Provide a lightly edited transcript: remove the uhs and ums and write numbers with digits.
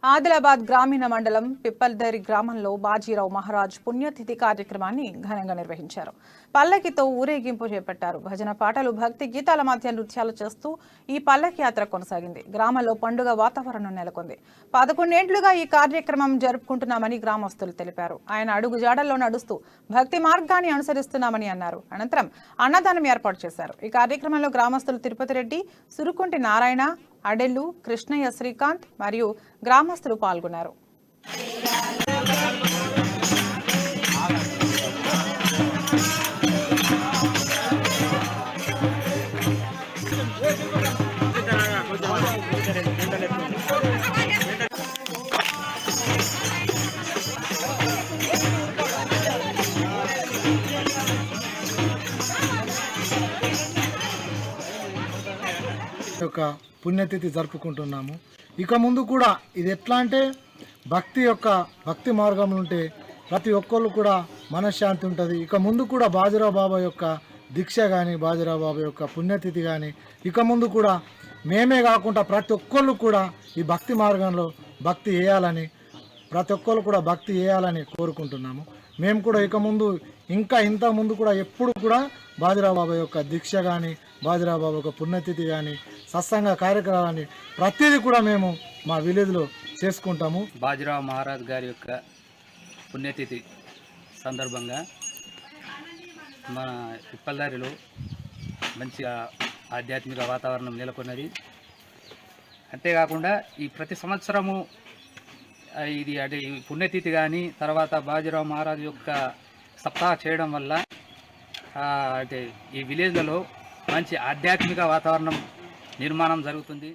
ఆదిలాబాద్ గ్రామీణ మండలం పిప్పల్దరి గ్రామంలో బాజీరావు మహారాజ్ పుణ్యతిథి కార్యక్రమాన్ని ఘనంగా నిర్వహించారు. పల్లకితో ఊరేగింపు చేపట్టారు. భజన పాటలు, భక్తి గీతాల మధ్య నృత్యాలు చేస్తూ ఈ పల్లకి యాత్ర కొనసాగింది. గ్రామంలో పండుగ వాతావరణం నెలకొంది. 11 ఏళ్లుగా ఈ కార్యక్రమం జరుపుకుంటున్నామని గ్రామస్తులు తెలిపారు. ఆయన అడుగు జాడల్లో నడుస్తూ భక్తి మార్గాన్ని అనుసరిస్తున్నామని అన్నారు. అనంతరం అన్నదానం ఏర్పాటు చేశారు. ఈ కార్యక్రమంలో గ్రామస్తులు తిరుపతి రెడ్డి, సురుకుంటి నారాయణ, అడెల్లు, కృష్ణయ్య, శ్రీకాంత్ మరియు గ్రామస్తులు పాల్గొన్నారు. యొక్క పుణ్యతిథి జరుపుకుంటున్నాము. ఇక ముందు కూడా ఇది ఎట్లా అంటే భక్తి మార్గంలో ఉంటే ప్రతి ఒక్కళ్ళు కూడా మనశ్శాంతి ఉంటుంది. ఇక ముందు కూడా బాజీరావు బాబా యొక్క దీక్ష కానీ, బాజీరావు బాబా యొక్క పుణ్యతిథి కానీ ఇక ముందు కూడా మేమే కాకుండా ప్రతి ఒక్కళ్ళు కూడా ఈ భక్తి మార్గంలో భక్తి చేయాలని, ప్రతి ఒక్కళ్ళు కూడా భక్తి చేయాలని కోరుకుంటున్నాము. మేము కూడా ఇక ముందు ఇంత ముందు కూడా ఎప్పుడు కూడా బాజీరావు బాబా యొక్క దీక్ష కానీ, బాజీరావు బాబా యొక్క పుణ్యతిథి కానీ, సత్సంగ కార్యక్రమాన్ని ప్రతిదీ కూడా మేము మా విలేజ్లో చేసుకుంటాము. బాజీరావు మహారాజ్ గారి యొక్క పుణ్యతిథి సందర్భంగా మన పిప్పల్దారిలో మంచిగా ఆధ్యాత్మిక వాతావరణం నెలకొన్నది. అంతేకాకుండా ఈ ప్రతి సంవత్సరము ఇది అంటే ఈ పుణ్యతిథి కానీ, తర్వాత బాజీరావు మహారాజ్ యొక్క సప్తాహ చేయడం వల్ల అంటే ఈ విలేజ్లలో మంచి ఆధ్యాత్మిక వాతావరణం నిర్మాణం జరుగుతుంది.